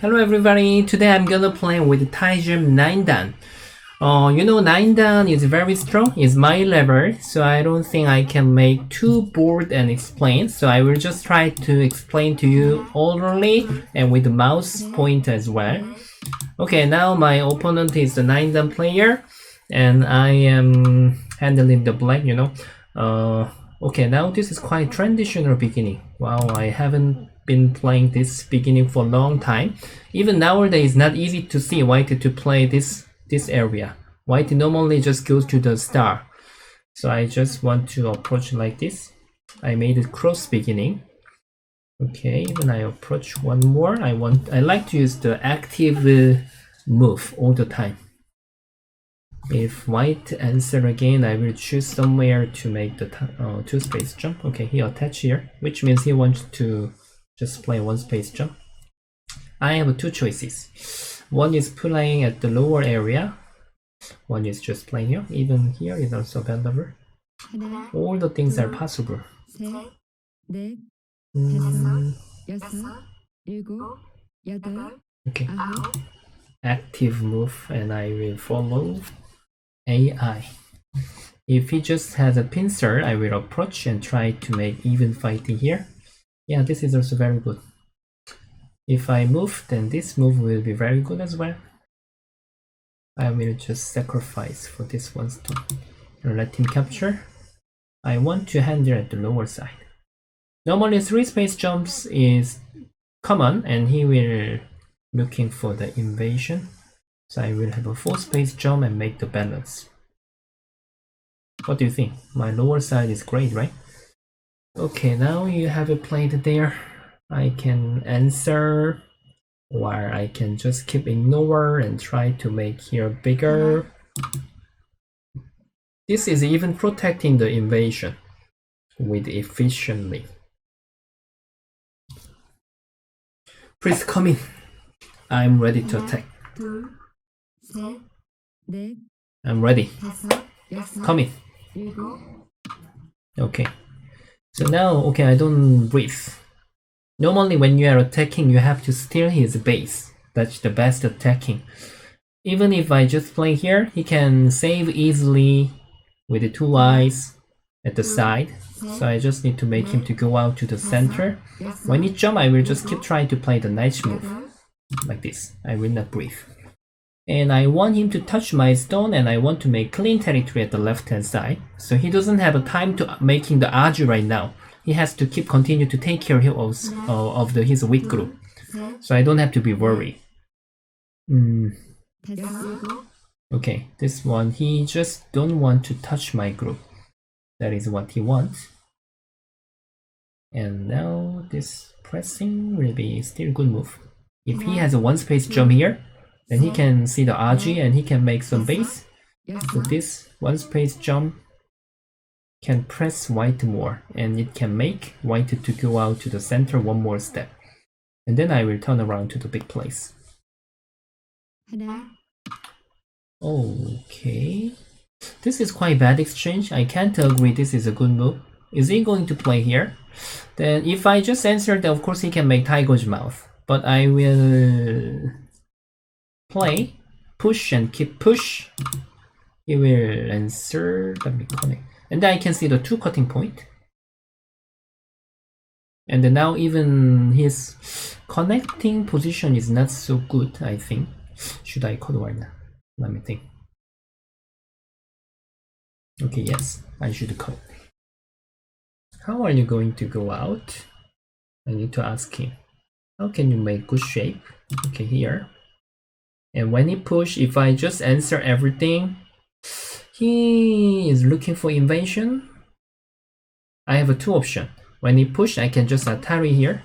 Hello everybody, today I'm gonna play with Tygem 9dan. 9dan is very strong, it's my level, so I don't think I can make too bored and explain, so I will just try to explain to you orderly and with the mouse point as well. Okay, now my opponent is the 9dan player, and I am handling the black, Okay, now this is quite traditional beginning. Wow, I haven't been playing this beginning for a long time. Even nowadays, it's not easy to see white to play this area. White normally just goes to the star. So I just want to approach like this. I made it cross beginning. Okay, when I approach one more, I like to use the active move all the time. If white answer again, I will choose somewhere to make the two space jump. Okay, he attach here, which means he wants to just play one space jump. I have two choices. One is playing at the lower area. One is just playing here. Even here is also available. All the things are possible. Okay. Active move, and I will follow AI. If he just has a pincer, I will approach and try to make even fighting here. Yeah, this is also very good. If I move, then this move will be very good as well. I will just sacrifice for this one stone and let him capture. I want to handle at the lower side. Normally 3 space jumps is common, and he will looking for the invasion. So I will have a 4 space jump and make the balance. What do you think? My lower side is great, right? Okay, now you have it played there. I can answer, or I can just keep ignore and try to make here bigger. This is even protecting the invasion with efficiently. Please come in. I'm ready to attack. I'm ready. Come in. Okay. So now, okay, I don't breathe. Normally when you are attacking, you have to steal his base. That's the best attacking. Even if I just play here, he can save easily with the 2 eyes at the side. So I just need to make him to go out to the center. When he jump, I will just keep trying to play the knight move. Like this. I will not breathe. And I want him to touch my stone, and I want to make clean territory at the left hand side. So he doesn't have a time to making the Aju right now. He has to continue to take care of his weak group. So I don't have to be worried. Okay, this one, he just don't want to touch my group. That is what he wants. And now this pressing will be still a good move. If he has a 1 space jump here, then he can see the RG and he can make some base. So this 1 space jump can press white more, and it can make white to go out to the center one more step. And then I will turn around to the big place. Okay. This is quite bad exchange. I can't agree this is a good move. Is he going to play here? Then if I just answer, then of course he can make Tygo's mouth. But I will play, push and keep push. He will answer, let me connect. And then I can see the 2 cutting point. And then now even his connecting position is not so good, I think. Should I cut or not? Let me think. Okay, yes, I should cut. How are you going to go out? I need to ask him. How can you make good shape? Okay, here. And when he push, if I just answer everything, he is looking for invasion. I have 2 options. When he push, I can just Atari here.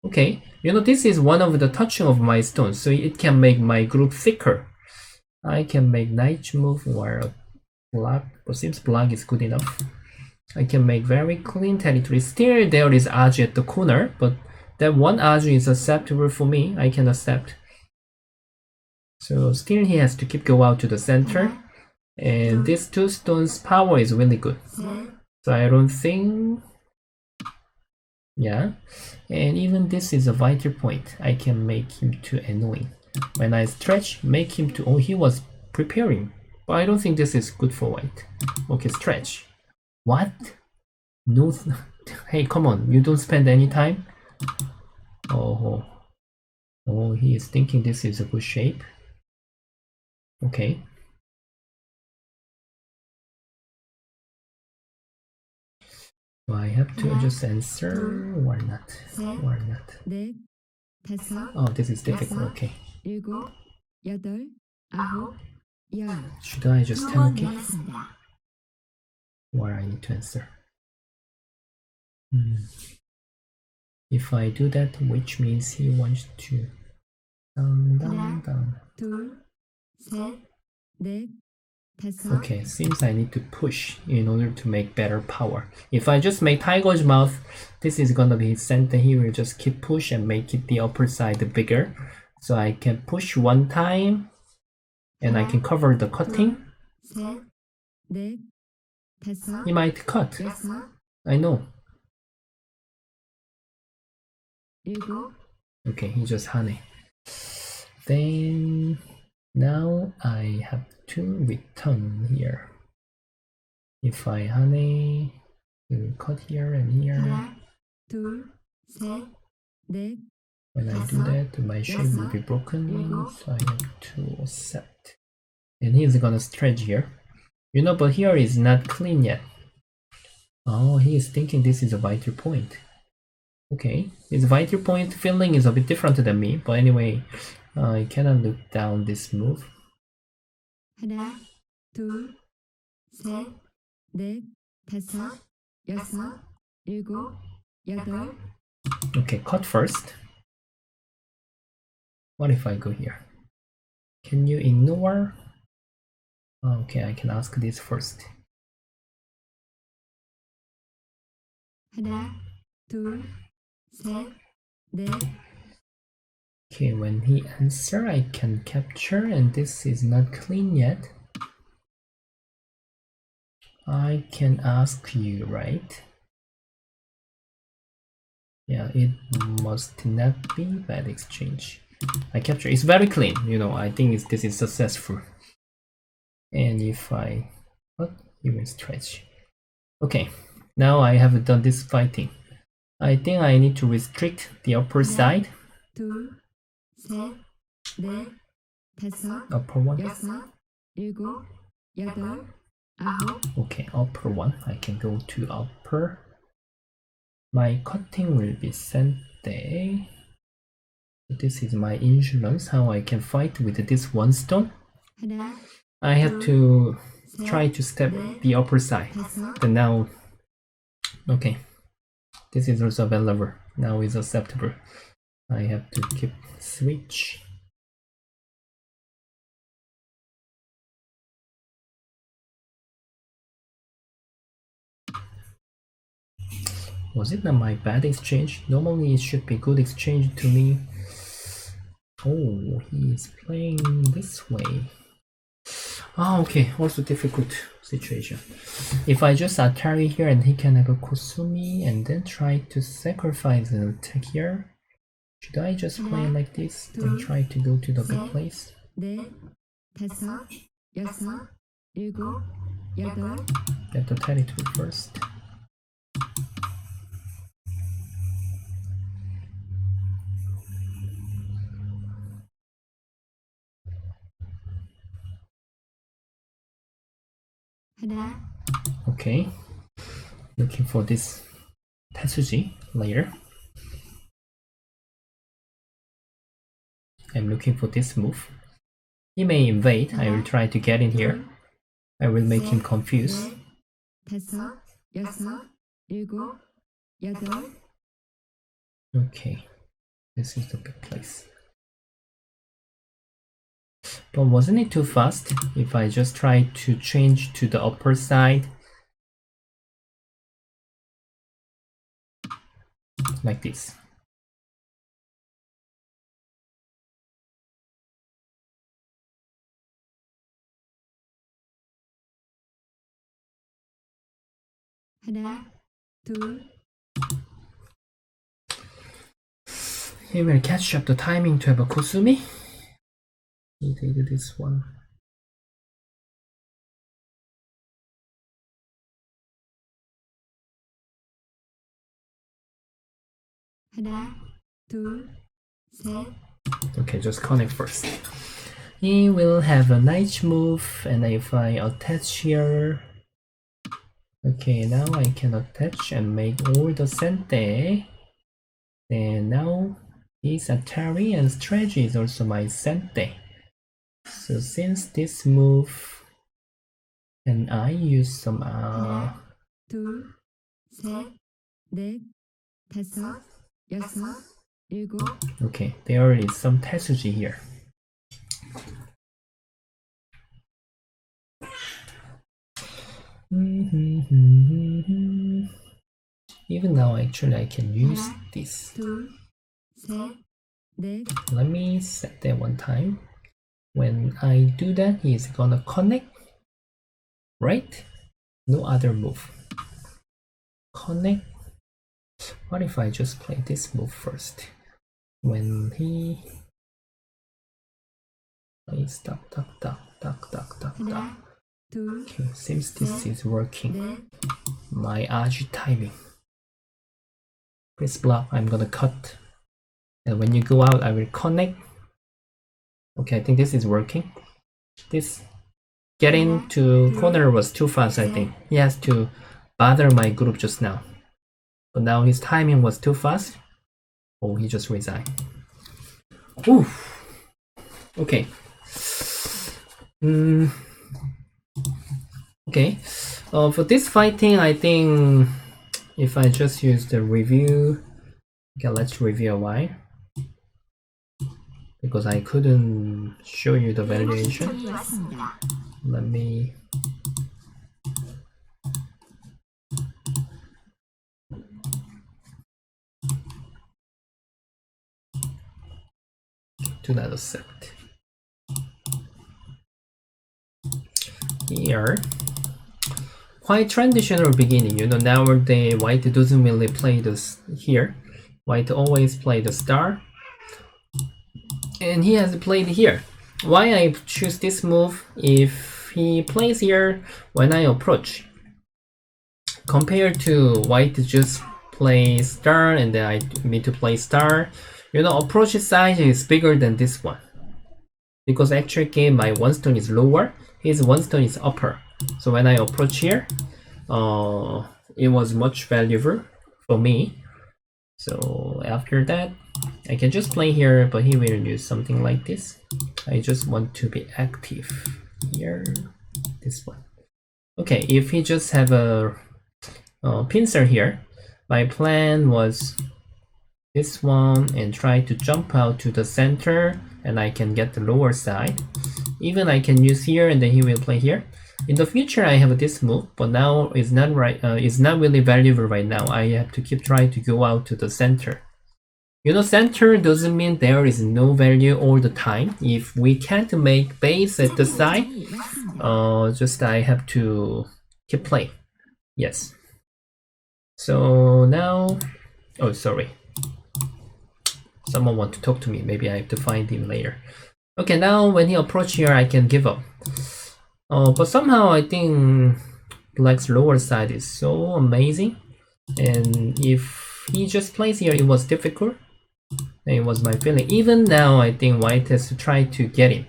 Okay, this is one of the touching of my stone, so it can make my group thicker. I can make knight move or block, but seems block is good enough. I can make very clean territory. Still there is Aju at the corner, but that one Aju is acceptable for me. I can accept. So still he has to keep go out to the center. And these 2 stones power is really good. So I don't think Yeah, and even this is a vital point. I can make him too annoying. When I stretch, make him too. Oh, he was preparing, but I don't think this is good for white. Okay, stretch. What? No. Hey, come on! You don't spend any time. Oh, oh, he is thinking this is a good shape. Okay. So I have to just answer or not? Or not? Oh, this is difficult. Okay. Should I just tell okay? Or I need to answer? If I do that, which means he wants to down. Okay, seems I need to push in order to make better power. If I just make Tiger's mouth, this is gonna be his center. He will just keep push and make it the upper side bigger. So I can push one time and I can cover the cutting. He might cut. I know. Okay, he just honey. Then now I have to return here. If I honey, it will cut here and here. When I do that, my shape will be broken, so I have to accept. And he's gonna stretch here. You know, but here is not clean yet. Oh, he is thinking this is a vital point. Okay, his vital point feeling is a bit different than me, but anyway, I cannot look down this move. Okay, cut first. What if I go here? Can you ignore? Okay, I can ask this first. Okay, when he answer, I can capture, and this is not clean yet. I can ask you, right? Yeah, it must not be bad exchange. I capture. It's very clean. You know, I think this is successful. And if I, what? You will stretch. Okay, now I have done this fighting. I think I need to restrict the upper side. Upper one. Okay, upper one. I can go to upper. My cutting will be center. This is my insurance, how I can fight with this one stone. I have to try to step the upper side. Then now, okay, this is also available. Now it's acceptable. I have to keep switch. Was it not my bad exchange? Normally it should be good exchange to me. Oh, he is playing this way. Oh, okay, also difficult situation. If I just Atari here and he can have a Kusumi and then try to sacrifice the attack here, should I just play like this and try to go to the big place? Get the territory first. Okay, looking for this Tetsuji layer. I'm looking for this move. He may invade. I will try to get in here. I will make him confused. Okay, this is the big place. But wasn't it too fast if I just try to change to the upper side? Like this. He will catch up the timing to have a Kusumi. We take this one. Okay, just connect first. He will have a nice move, and if I attach here, okay, now I can attach and make all the sente. And now this Atari and strategy is also my sente. So since this move, can I use some okay, there is some Tetsuji here. Even now, actually, I can use this. Let me set that one time. When I do that, he's gonna connect, right? No other move. Connect. What if I just play this move first? When he plays duck, duck, duck, duck, duck, duck, duck. Okay, seems this is working. My Aji timing. Please block, I'm gonna cut. And when you go out, I will connect. Okay, I think this is working. This getting to corner was too fast, I think. He has to bother my group just now. But now his timing was too fast. Oh, he just resigned. Ooh. Okay. Okay. For this fighting, I think if I just use the review, okay, let's review why. Because I couldn't show you the valuation. Let me do not accept. Here, quite traditional beginning. You know, nowadays white doesn't really play this here. White always play the star. And he has played here. Why I choose this move? If he plays here when I approach, compared to white just play star and then I need to play star, you know, approach size is bigger than this one. Because actual game my one stone is lower, his one stone is upper. So when I approach here, it was much valuable for me. So after that, I can just play here, but he will use something like this. I just want to be active here. This one. Okay, if he just have a pincer here, my plan was this one and try to jump out to the center, and I can get the lower side. Even I can use here, and then he will play here. In the future, I have this move, but now it's not right. It's not really valuable right now. I have to keep trying to go out to the center. You know, center doesn't mean there is no value all the time. If we can't make base at the side, just I have to keep play. Yes. So now, oh sorry, someone want to talk to me. Maybe I have to find him later. Okay, now when he approach here, I can give up. But somehow I think Black's lower side is so amazing, and if he just plays here, it was difficult. And it was my feeling. Even now, I think White has to try to get it.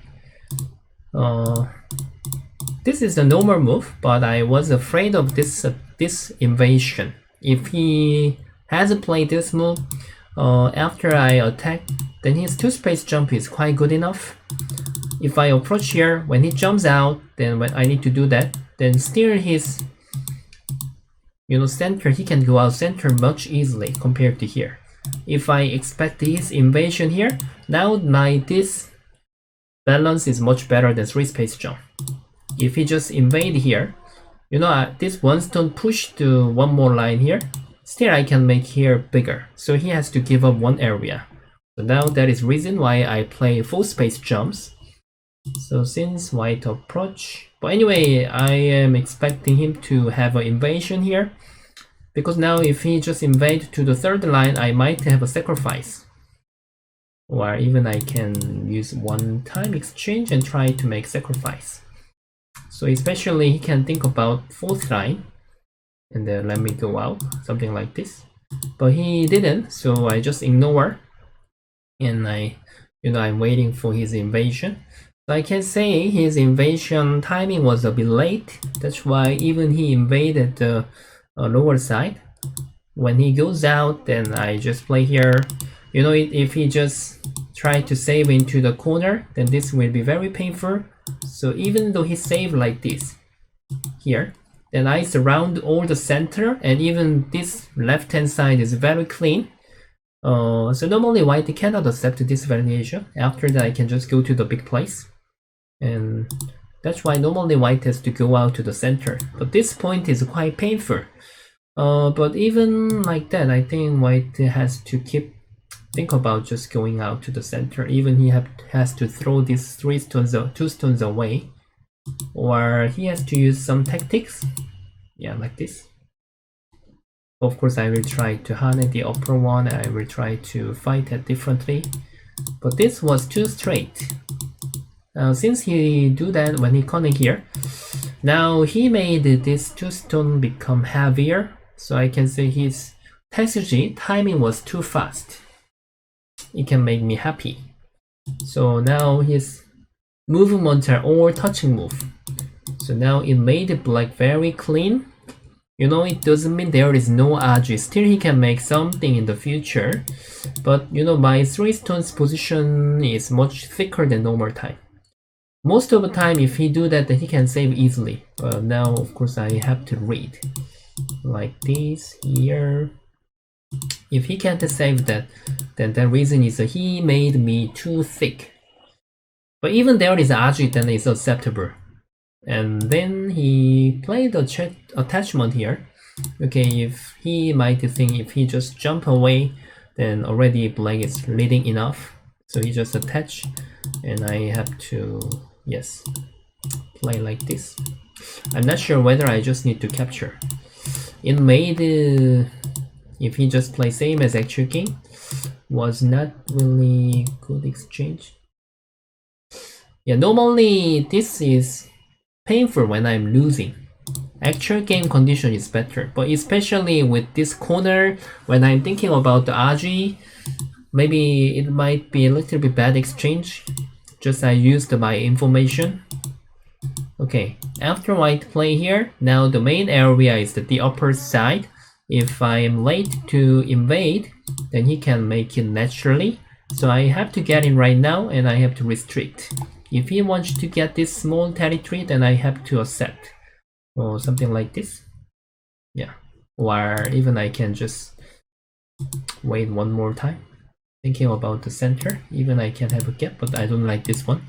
This is a normal move, but I was afraid of this invasion. If he hasn't played this move, after I attack, then his 2-space jump is quite good enough. If I approach here, when he jumps out, then when I need to do that, then still his, you know, center, he can go out center much easily compared to here. If I expect his invasion here, now this balance is much better than 3-space jump. If he just invade here, you know, this one stone push to one more line here, still I can make here bigger. So he has to give up one area. So now that is reason why I play 4-space jumps. So since White approach, but anyway, I am expecting him to have an invasion here, because now if he just invade to the third line, I might have a sacrifice. or even I can use one-time exchange and try to make sacrifice. So especially he can think about fourth line and then let me go out, something like this. But he didn't, so I just ignore, and I'm waiting for his invasion. So I can say his invasion timing was a bit late. That's why even he invaded the lower side. When he goes out, then I just play here. If he just try to save into the corner, then this will be very painful. So even though he saved like this here, then I surround all the center, and even this left hand side is very clean. So normally white cannot accept this variation. After that I can just go to the big place, and that's why normally white has to go out to the center. But this point is quite painful. But even like that, I think white has to think about just going out to the center. Even he has to throw these two stones away, or he has to use some tactics. Yeah, like this. Of course, I will try to harness the upper one. I will try to fight it differently. But this was too straight. Now, since he do that when he connect here, now he made this two stone become heavier. So I can say his Tetsuji timing was too fast. It can make me happy. So now his movements are all touching move. So now it made black very clean. It doesn't mean there is no Aji. Still he can make something in the future. But my 3 stones position is much thicker than normal time. Most of the time if he do that, then he can save easily. But now of course I have to read. Like this here. If he can't save that, then the reason is that he made me too thick. But even there is Aji, then it's acceptable. And then he played a attachment here. Okay, if he might think if he just jump away, then already black is leading enough. So he just attach, and I have to, yes, play like this. I'm not sure whether I just need to capture. It made, if he just play same as actual game, was not really good exchange. Yeah, normally this is painful when I'm losing. Actual game condition is better, but especially with this corner, when I'm thinking about the Aji, maybe it might be a little bit bad exchange. Just I used my information. Okay, after white play here, now the main area is the upper side. If I am late to invade, then he can make it naturally. So I have to get in right now, and I have to restrict. If he wants to get this small territory, then I have to accept. Or something like this. Yeah. Or even I can just wait one more time. Thinking about the center. Even I can have a gap, but I don't like this one.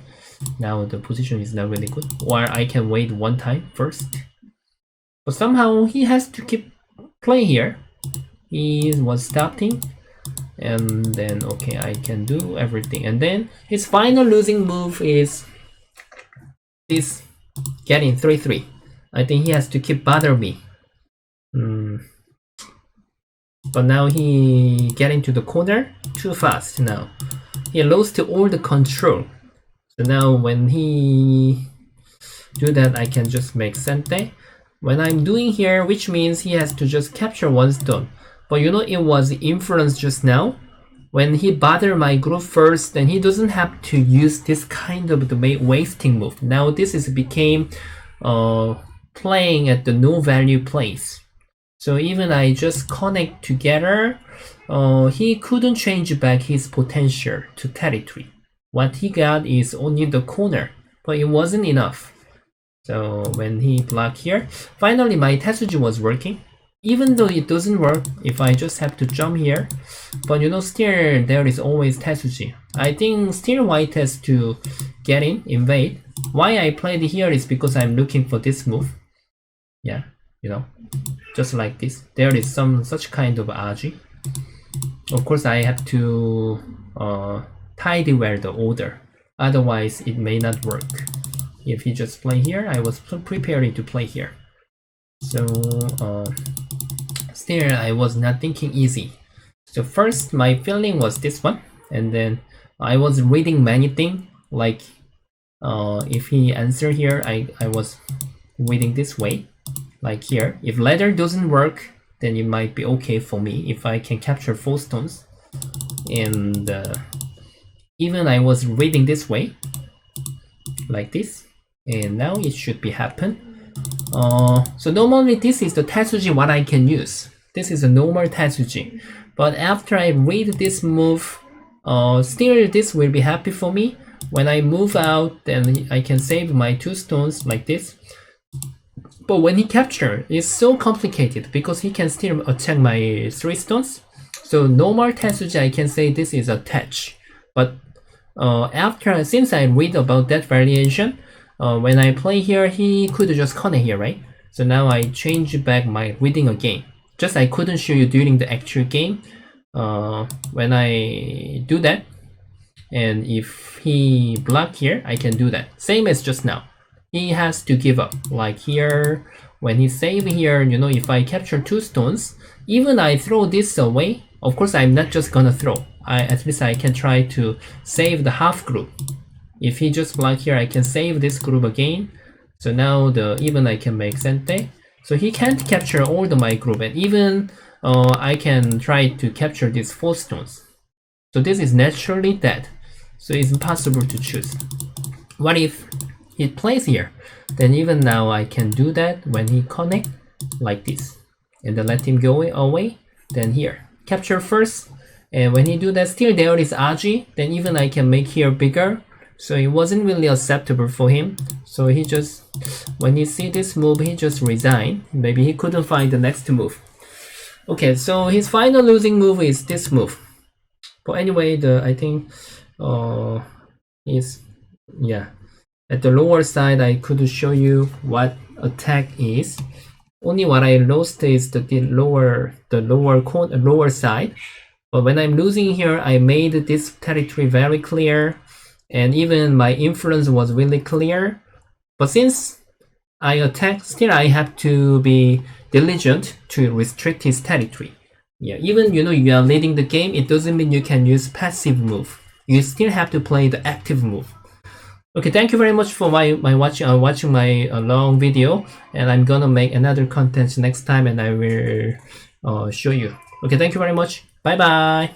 Now the position is not really good. Or I can wait one time first. But somehow he has to keep playing here. He was starting. And then, okay, I can do everything. And then his final losing move is this getting 3-3. I think he has to keep bother me. But now he get into the corner too fast now. He lost all the control. So now when he do that, I can just make Sente. When I'm doing here, which means he has to just capture one stone. But it was influence just now. When he bother my group first, then he doesn't have to use this kind of the wasting move. Now this is became playing at the no value place. So even I just connect together, he couldn't change back his potential to territory. What he got is only the corner, but it wasn't enough. So when he blocked here, finally my Tetsuji was working. Even though it doesn't work if I just have to jump here, but still there is always Tetsuji. I think still white has to get in, invade. Why I played here is because I'm looking for this move. Yeah, just like this. There is some such kind of Aji. Of course I have to tidy well the order. Otherwise it may not work. If he just play here, I was preparing to play here. So still I was not thinking easy. So first my feeling was this one, and then I was reading many things, like if he answer here, I was reading this way, like here. If ladder doesn't work, then it might be okay for me if I can capture 4 stones. And even I was reading this way, like this, and now it should be happen. So normally this is the Tetsuji what I can use. This is a normal Tetsuji. But after I read this move, still this will be happy for me. When I move out, then I can save my 2 stones like this. But when he capture, it's so complicated because he can still attack my 3 stones. So normal Tetsuji, I can say this is attach. But since I read about that variation, when I play here, he could just connect here, right? So now I change back my reading again. Just I couldn't show you during the actual game. When I do that, and if he block here, I can do that. Same as just now. He has to give up. Like here, when he save here, you know, if I capture 2 stones, even I throw this away, of course I'm not just gonna throw. At least I can try to save the half group. If he just block here, I can save this group again. So now even I can make Sente. So he can't capture all my group, and even I can try to capture these 4 stones. So this is naturally dead. So it's impossible to choose. What if he plays here? Then even now I can do that when he connect like this. And then let him go away. Then here, capture first. And when he do that, still there is Aji. Then even I can make here bigger. So it wasn't really acceptable for him. So he just, when he see this move, he just resigned. Maybe he couldn't find the next move. Okay, so his final losing move is this move. But anyway, I think is, yeah. At the lower side, I could show you what attack is. Only what I lost is the lower side. But when I'm losing here, I made this territory very clear, and even my influence was really clear. But since I attack, still I have to be diligent to restrict his territory. Yeah, even you are leading the game, it doesn't mean you can use passive move. You still have to play the active move. Okay, thank you very much for watching my long video, and I'm gonna make another content next time, and I will show you. Okay, thank you very much. Bye bye.